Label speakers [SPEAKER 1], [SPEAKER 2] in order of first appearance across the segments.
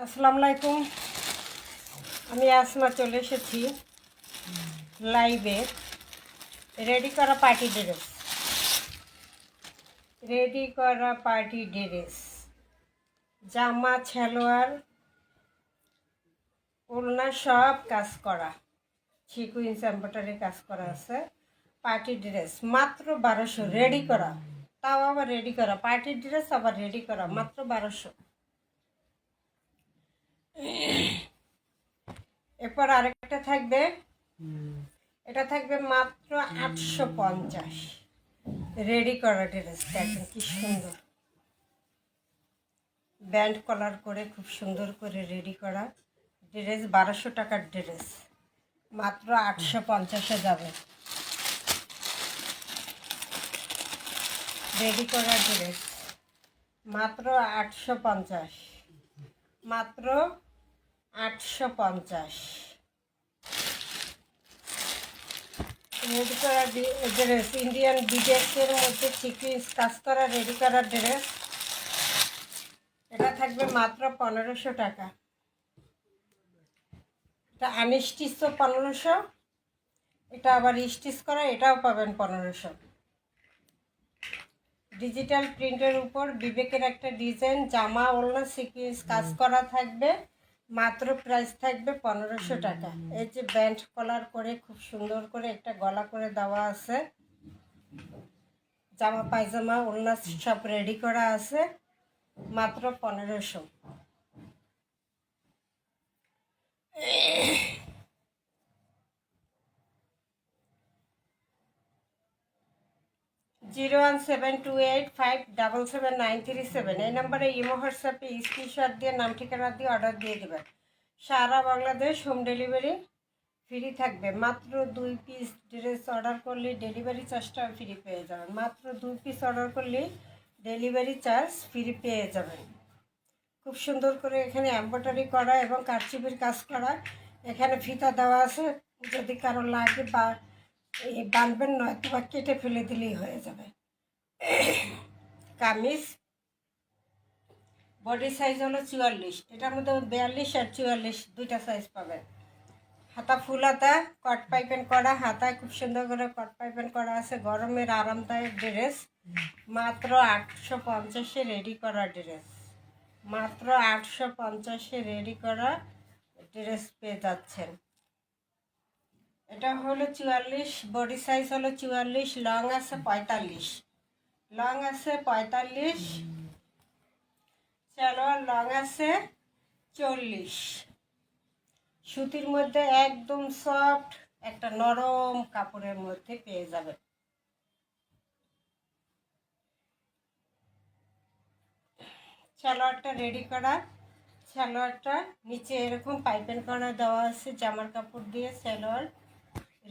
[SPEAKER 1] আসসালামু আলাইকুম। আমি আসমা চলে এসেছি লাইভে। রেডি করা পার্টি ড্রেস, জামা, সালোয়ার, ওড়না সব কাজ করা, সিকুয়েন্স এমব্রয়ডারি কাজ করা আছে। পার্টি ড্রেস মাত্র 1200 রেডি করা, তাও আবার রেডি করা পার্টি ড্রেস, আবার রেডি করা মাত্র 1200। এরপর আরেকটা থাকবে, এটা থাকবে মাত্র 850। রেডি করা ড্রেসটা একদম কি সুন্দর, ব্যান্ড কলার করে খুব সুন্দর করে রেডি করা ড্রেস। 1200 টাকার ড্রেস মাত্র 850-এ যাবে। রেডি করা ড্রেস মাত্র 850, মাত্র 850। রেডি করা ড্রেস, ইন্ডিয়ান বিডেক্সের মধ্যে সিকুয়েন্স কাজ করা রেডি করা ড্রেস। এটা থাকবে মাত্র 1500 টাকা। এটা আনস্টিচ তো 1500, এটা আবার স্টিচ করা, এটাও পাবেন 1500। ডিজিটাল প্রিন্টের উপর বিবেকের একটা ডিজাইন, জামা ওড়না সিকুয়েন্স কাজ করা থাকবে, মাত্র প্রাইস থাকবে 1500 টাকা। এই যে ব্যান্ড কলার করে খুব সুন্দর করে একটা গলা করে দেওয়া আছে, জামা পায়জামা ওড়না সব রেডি করা আছে, মাত্র 1500। 01728577937 এই নম্বরে ইমো হোয়াটসঅ্যাপে স্ক্রিনশট দিয়ে নাম ঠিকানা দিয়ে অর্ডার দিয়ে দেবেন। সারা বাংলাদেশ হোম ডেলিভারি ফ্রি থাকবে। মাত্র 2 পিস ড্রেস অর্ডার করলে ডেলিভারি চার্জটা ফ্রি পেয়ে যাবেন। মাত্র 2 পিস অর্ডার করলে ডেলিভারি চার্জ ফ্রি পেয়ে যাবেন। খুব সুন্দর করে এখানে এমব্রয়ডারি করা এবং কারচুপির কাজ করা, এখানে ফিতা দেওয়া আছে, যদি কারো লাগে বা বাঁধবেন, নয়তো বা কেটে ফেলে দিলেই হয়ে যাবে। কামিজ বডি সাইজ হলো 44, এটার মধ্যে 42 আর 44 দুইটা সাইজ পাবেন। হাতা ফুল হাতা কট পাইপেন করা, হাতায় খুব সুন্দর করে কট পাইপেন করা আছে। গরমের আরামদায়ক ড্রেস, মাত্র 850-এ রেডি করা ড্রেস, মাত্র 850-এ রেডি করা ড্রেস পেয়ে যাচ্ছেন। এটা হলো 44, বডি সাইজ হলো 44, লং আছে 45, লং আছে 45, সালোয়ার লং আছে 40। সুতির মধ্যে একদম সফট একটা নরম কাপড়ের মধ্যে পেয়ে যাবে। সালোয়ারটা রেডি করা, সালোয়ারটা নিচে এরকম পাইপেন করা দেওয়া আছে, জামার কাপড় দিয়ে সালোয়ার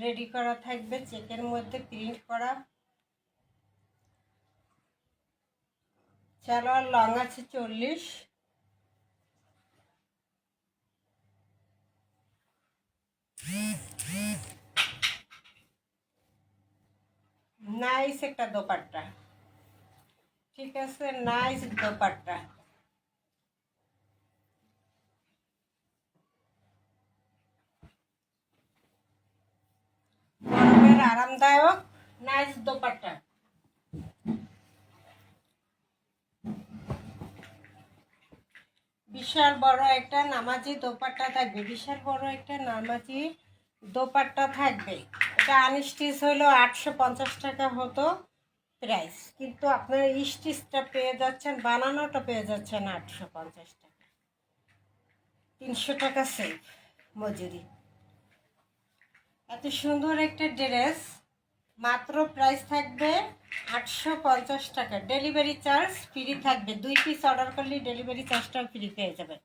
[SPEAKER 1] রেডি করা থাকবে, চেকের মধ্যে প্রিন্ট করা। সালোয়ার লং আছে 40, নাইস একটা দোপাট্টা, ঠিক আছে, নাইস দোপাট্টা। গরমের আরামদায়ক নাইস দোপাট্টা। বিশাল বড় একটা নামাজি দোপাট্টা থাকবে, বিশাল বড় একটা নামাজি দোপাট্টা থাকবে। এটা আনস্টিচ হলো 850 টাকা হতো প্রাইস, কিন্তু আপনারা স্টিচটা পেয়ে যাচ্ছেন, বানানোটা পেয়ে যাচ্ছেন 850 টাকা, 300 টাকা সেভ মজুরি। এত সুন্দর একটা ড্রেস মাত্র প্রাইস থাকবে 850 টাকা। ডেলিভারি চার্জ ফ্রি থাকবে, 2 পিস অর্ডার করলে ডেলিভারি চার্জটাও ফ্রি পেয়ে যাবে।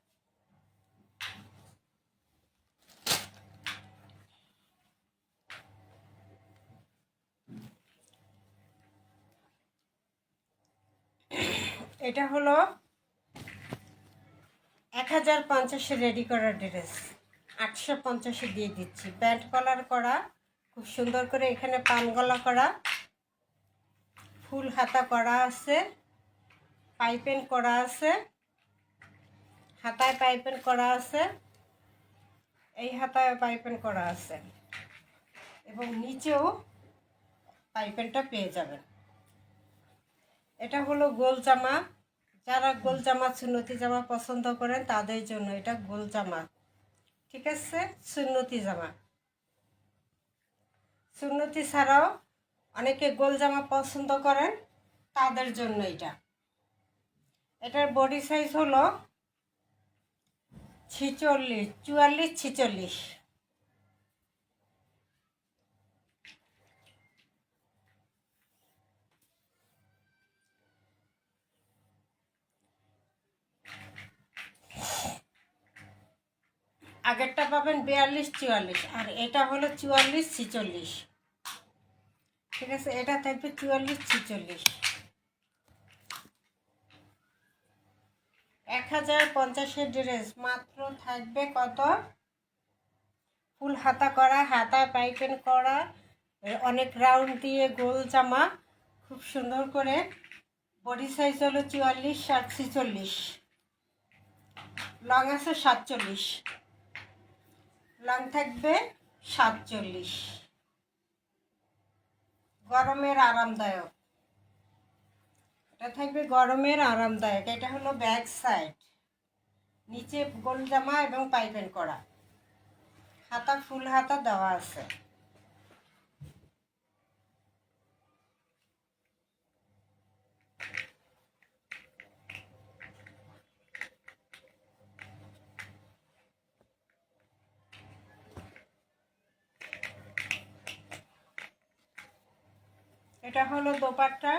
[SPEAKER 1] এটা হলো 1050-এ রেডি করা ড্রেস, 850-এ দিয়ে দিচ্ছি। ব্যান্ড কলার করা খুব সুন্দর করে, এখানে পান গলা করা, ফুল হাতা করা আছে, পাইপেন করা আছে, হাতায় পাইপিং করা আছে, এই হাতায় পাইপিং করা আছে এবং নিচেও পাইপিংটা পেয়ে যাবেন। এটা হলো গোল জামা। যারা গোল জামা সুন্নতি জামা পছন্দ করেন তাদের জন্য এটা গোল জামা, ঠিক আছে। সুন্নতি জামা, সুন্নতি ছাড়াও অনেকে গোল জামা পছন্দ করেন, তাদের জন্য এটা। এটার বডি সাইজ হলো 46, 44, 46। আগেরটা পাবেন 42, 44, আর এটা হলো 44, 46, ঠিক আছে। এটা থাকবে 44, 46। 1050-এর ড্রেস মাত্র থাকবে কত? ফুল হাতা করা, হাতায় পাইপিং করা, অনেক রাউন্ড দিয়ে গোল জামা, খুব সুন্দর করে। বডি সাইজ হলো 44, 46, লং আছে 47, লং থাকবে 47। গরমের আরামদায়ক, এটা থাকবে গরমের আরামদায়ক। এটা হলো ব্যাক সাইড, নিচে গোল জামা এবং পাইপিং করা, হাতা ফুল হাতা দেওয়া আছে। এটা হলো দোপাট্টা।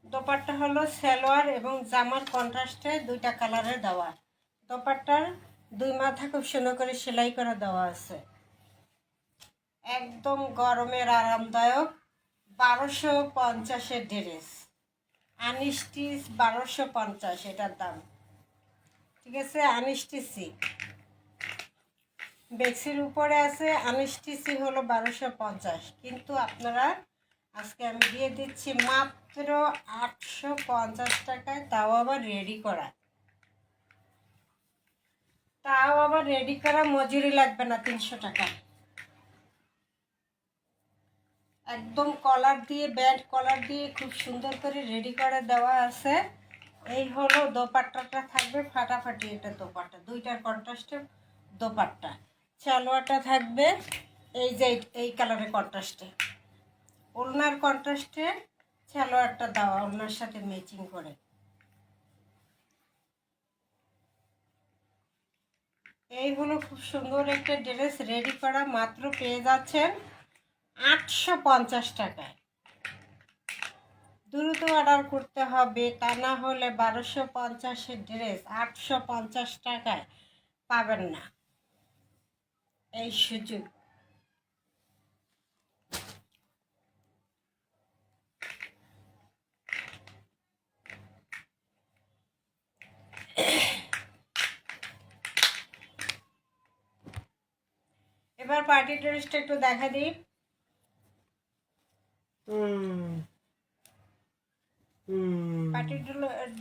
[SPEAKER 1] দোপাট্টা হলো সালোয়ার এবং জামার কন্ট্রাস্টে দুইটা কালারের দেওয়া। দোপাট্টার দুই মাথা খুব সুন্দর করে সেলাই করা দেওয়া আছে। একদম গরমের আরামদায়ক। 1250-এর ড্রেস, আনস্টিচ 1250 এটার দাম, ঠিক আছে। আনস্টিচি বেক্সির উপরে আছে, আনস্টিচি হলো 1250, কিন্তু আপনারা আজকে আমি দিয়ে দিচ্ছি মাত্র 850 টাকায়, তাও আবার রেডি করা। তাও আবার রেডি করা, মজুরি লাগবে না 300 টাকা। একদম কলার দিয়ে, ব্যান্ড কলার দিয়ে খুব সুন্দর করে রেডি করে দেওয়া আছে। এই হলো দোপাট্টাটা থাকবে ফাটাফাটি। এটা দোপাট্টা, দুইটার কন্ট্রাস্টে দোপাট্টা। সালোয়ারটা থাকবে এই যে এই কালারের কন্ট্রাস্টে, ওড়নার কন্ট্রাস্টে সালোয়ারটা দেওয়া, ওড়নার সাথে ম্যাচিং করে। এই হলো খুব সুন্দর একটা ড্রেস রেডি করা, মাত্র পেয়ে যাচ্ছেন 850 টাকায়। দ্রুত অর্ডার করতে হবে, তা না হলে 1250-এর ড্রেস 850 টাকায় পাবেন না। এই সুযোগ। এবার পার্টি ড্রেসটা একটু দেখা দিই। পার্টি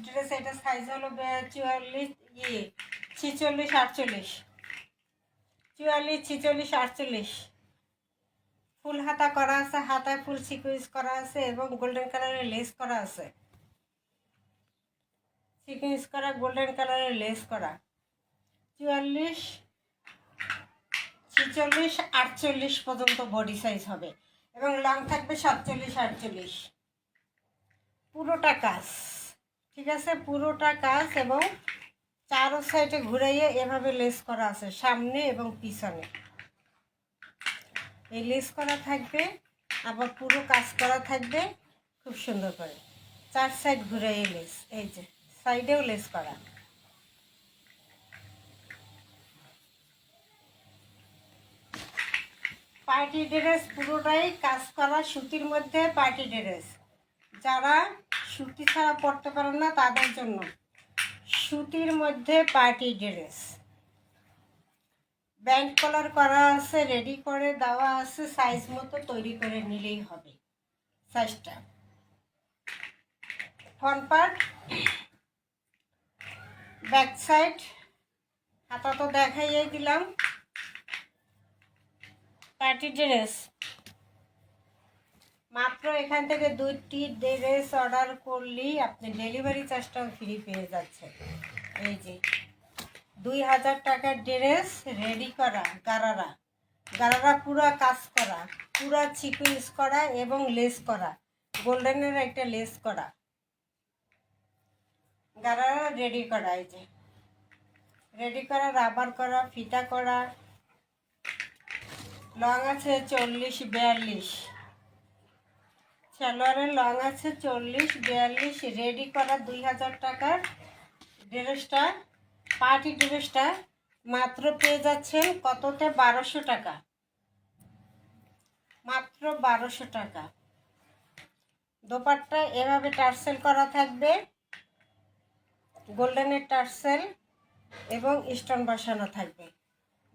[SPEAKER 1] ড্রেস, এটা সাইজ হলো 44, 46, 48, 44, 46, 48। ফুল হাতা করা আছে, হাতায় ফুল সিকুয়েন্স করা আছে এবং গোল্ডেন কালারের লেস করা আছে। সিকুয়েন্স করা, গোল্ডেন কালারের লেস করা। 44, 46, 48 পর্যন্ত বডি সাইজ হবে এবং লং থাকবে 47, 48। পুরোটা কাজ, ঠিক আছে, পুরোটা কাজ এবং চারো সাইডে ঘুরাইয়ে এভাবে লেস করা আছে, সামনে এবং পিছনে এই লেস করা থাকবে, আবার পুরো কাজ করা থাকবে খুব সুন্দর করে। চার সাইড ঘুরাইয়ে লেস, এই যে সাইডেও লেস করা। পার্টি ড্রেস পুরোটাই কাজ করা সুতির মধ্যে পার্টি ড্রেস। যারা সুতি ছাড়া পরতে পারেন না তাদের জন্য সুতির মধ্যে পার্টি ড্রেস। ব্যান্ড কলার করা আছে, রেডি করে দেওয়া আছে, সাইজ মতো তৈরি করে নিলেই হবে সাইজটা। ফ্রন্ট পার্ট, ব্যাক সাইড, হাতা তো দেখাইয়ে দিলাম। পার্টি ড্রেস মাত্র এখান থেকে 2টি ড্রেস অর্ডার করলেই আপনি ডেলিভারি চার্জটাও ফ্রি পেয়ে যাচ্ছেন। এই যে 2000 টাকার ড্রেস রেডি করা, গারারা পুরা কাজ করা, পুরা সিকোয়েন্স করা এবং লেস করা, গোল্ডেনের একটা লেস করা গারারা রেডি করা। এই যে রেডি করা, রাবার করা, ফিতা করা, লং আছে 40-42, সালোয়ারের লং আছে 40-42, রেডি করা 2000 টাকার ড্রেসটা, পার্টি ড্রেসটা মাত্র পেয়ে যাচ্ছেন কততে? 1200 টাকা, মাত্র 1200 টাকা। দোপাট্টা এভাবে টার্সেল করা থাকবে, গোল্ডেনের টার্সেল এবং স্টোন বসানো থাকবে।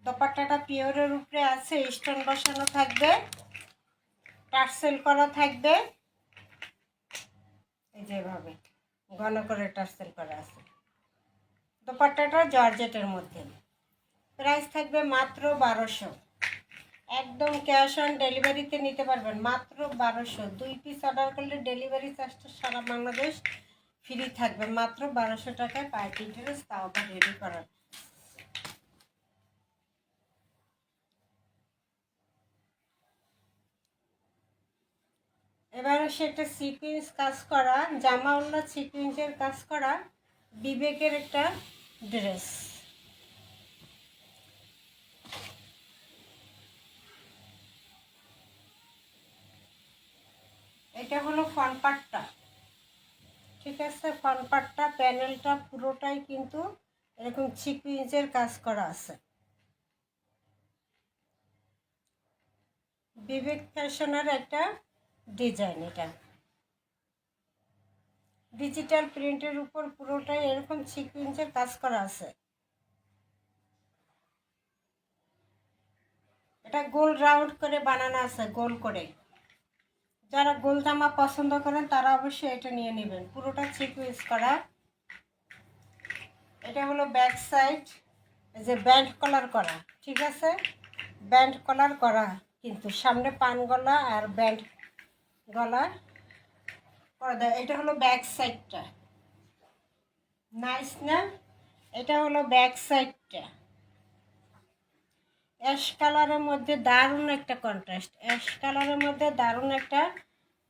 [SPEAKER 1] দোপাট্টাটা পিওরের উপরে আছে, স্টোন বসানো থাকবে, টার্সেল করা থাকবে। এই যেভাবে ঘন করে টার্সেল করা আছে। দোপাট্টাটা জর্জেটের মধ্যে, প্রাইস থাকবে মাত্র 1200। একদম ক্যাশ অন ডেলিভারিতে নিতে পারবেন, মাত্র 1200। 2 পিস অর্ডার করলে ডেলিভারি চার্জটা সারা বাংলাদেশ ফ্রি থাকবে, মাত্র 1200 টাকায় পার্টি ড্রেস, তাও আবার রেডি করা। এবার হচ্ছে একটা সিকুয়েন্স কাজ করা জামা, ওড়না সিকুয়েন্সের কাজ করা বিবেকের একটা ড্রেস। এটা হলো ফ্রন্ট পার্টটা, ঠিক আছে? ফ্রন্ট পার্টটা, প্যানেলটা পুরোটাই কিন্তু এরকম সিকুয়েন্সের কাজ করা আছে। বিবেক ফ্যাশনের একটা ডিজাইন, এটা ডিজিটাল প্রিন্টের উপর পুরোটাই এরকম সিকুয়েন্সের কাজ করা আছে। এটা গোল রাউন্ড করে বানানো আছে, গোল করে। যারা গোল জামা পছন্দ করেন তারা অবশ্যই এটা নিয়ে নেবেন, পুরোটা সিকুয়েন্স করা। এটা হলো ব্যাক সাইড, এই যে ব্যান্ড কলার করা, ঠিক আছে? ব্যান্ড কলার করা, কিন্তু সামনে পান গলা আর ব্যান্ড গলা করে দেয়। এটা হলো ব্যাক সাইডটা, নাইস না? এটা হলো ব্যাক সাইডটা, অ্যাশ কালারের মধ্যে দারুণ একটা কন্ট্রাস্ট, অ্যাশ কালারের মধ্যে দারুণ একটা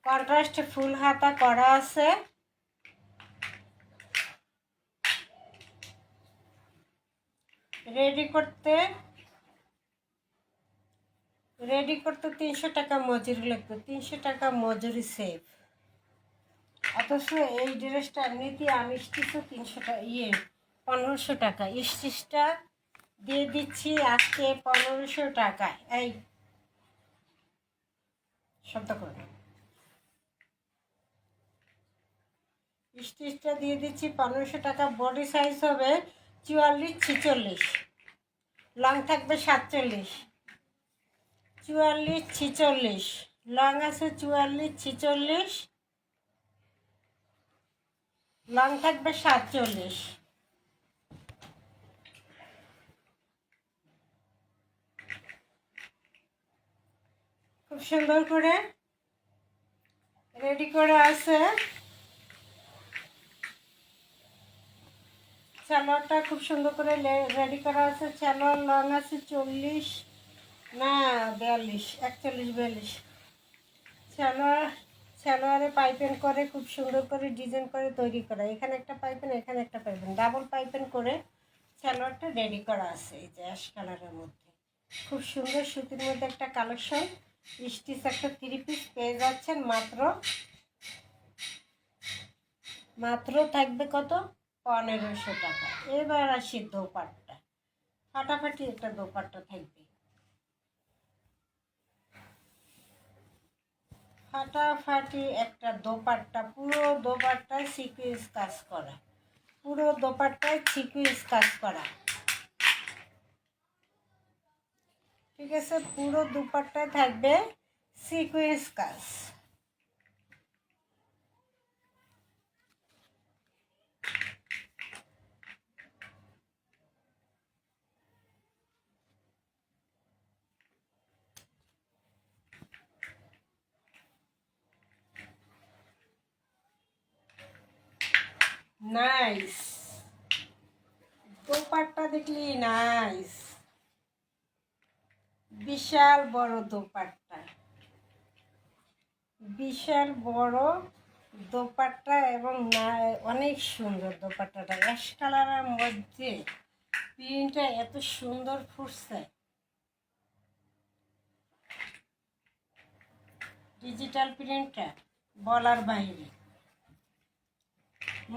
[SPEAKER 1] কন্ট্রাস্ট ফুল হাতা করা আছে। রেডি করতে 300 টাকা মজুরি লাগবে, 300 টাকা মজুরি সেভ। অথচ এই ড্রেসটা এমনিতে আমি স্টিচও 300 টাকা, 1500 টাকা স্টিচটা দিয়ে দিচ্ছি আজকে 1500 টাকায়। এই শব্দ করে না, স্টিচটা দিয়ে দিচ্ছি 1500 টাকা। বডি সাইজ হবে 44-46, লং থাকবে 47, 44-46, লং আছে 44-46, লং থাকবে 47। খুব সুন্দর করে রেডি করে আছে। সালোয়ারটা খুব সুন্দর করে রেডি করা আছে। সালোয়ার লং আছে 40 না 42, 41-42। সালোয়ারে পাইপেন করে খুব সুন্দর করে ডিজাইন করে তৈরি করা। এখানে একটা পাইপেন, এখানে একটা পাইপেন, ডাবল পাইপেন করে সালোয়ারটা রেডি করা আছে। এই যে অ্যাশ কালারের মধ্যে খুব সুন্দর সুতির মধ্যে একটা কালেকশন, স্টিচ একটা 3 পিস পেয়ে যাচ্ছেন মাত্র থাকবে কত? 1500 টাকা। এবার আসি দোপাট্টা, ফাটাফাটি একটা দোপাট্টা থাকবে, ফাটাফাটি একটা দোপাট্টা, পুরো দোপাট্টায় সিকুয়েন্স কাজ করা, পুরো দোপাট্টায় সিকুয়েন্স কাজ করা, ঠিক আছে? পুরো দোপাট্টায় থাকবে সিকুয়েন্স কাজ। নাইস, দোপাট্টা দেখলি নাইস, বিশাল বড় দোপাট্টা, বিশাল বড় দোপাট্টা এবং অনেক সুন্দর দোপাট্টাটা। অ্যাশ কালারের মধ্যে প্রিন্টটা এত সুন্দর ফুটছে, ডিজিটাল প্রিন্টটা বলার বাইরে।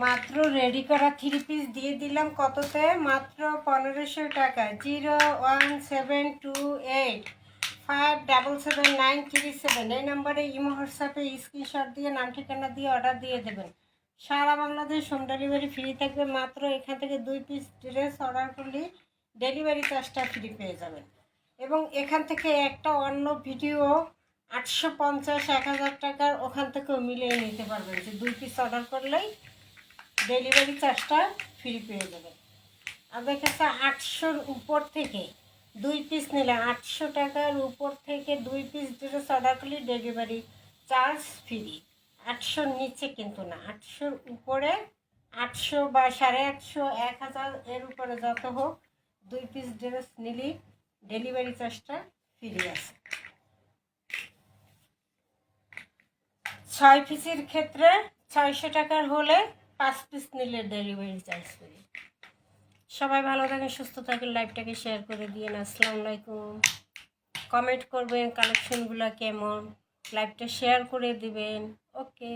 [SPEAKER 1] মাত্র রেডি করা 3 পিস দিয়ে দিলাম কততে, মাত্র 1500 টাকা। 01728577937 এই নম্বরে ইমো হোয়াটসঅ্যাপে স্ক্রিনশট দিয়ে নাম ঠিকানা দিয়ে অর্ডার দিয়ে দেবেন। সারা বাংলাদেশ হোম ডেলিভারি ফ্রি থাকবে। মাত্র এখান থেকে 2 পিস ড্রেস অর্ডার করলেই ডেলিভারি চার্জটা ফ্রি পেয়ে যাবেন। এবং এখান থেকে একটা অন্য ভিডিও 850-1000 টাকার ওখান থেকেও মিলিয়ে নিতে পারবেন, যে 2 পিস অর্ডার করলেই ডেলিভারি চার্জটা ফ্রি পেয়ে যাবেন। আপনার কাছে 800-র উপর থেকে 2 পিস নিলে 800 টাকার উপর থেকে 2 পিস ড্রেস অর্ডার করলে ডেলিভারি চার্জ ফ্রি। 800-র নিচে কিন্তু না, 800-র উপরে, 800 বা 850, 1000 এর উপরে যত হোক 2 পিস ড্রেস নিলেই ডেলিভারি চার্জটা ফ্রি আছে। 6 পিসের ক্ষেত্রে 600 টাকার হলে 5 পিস নিলে ডেলিভারি চার্জ ফ্রি। সবাই ভালো থাকেন, সুস্থ থাকেন, লাইভটাকে শেয়ার করে দিন। আসসালামু আলাইকুম। কমেন্ট করবেন কালেকশনগুলো কেমন, লাইভটা শেয়ার করে দিবেন। ওকে।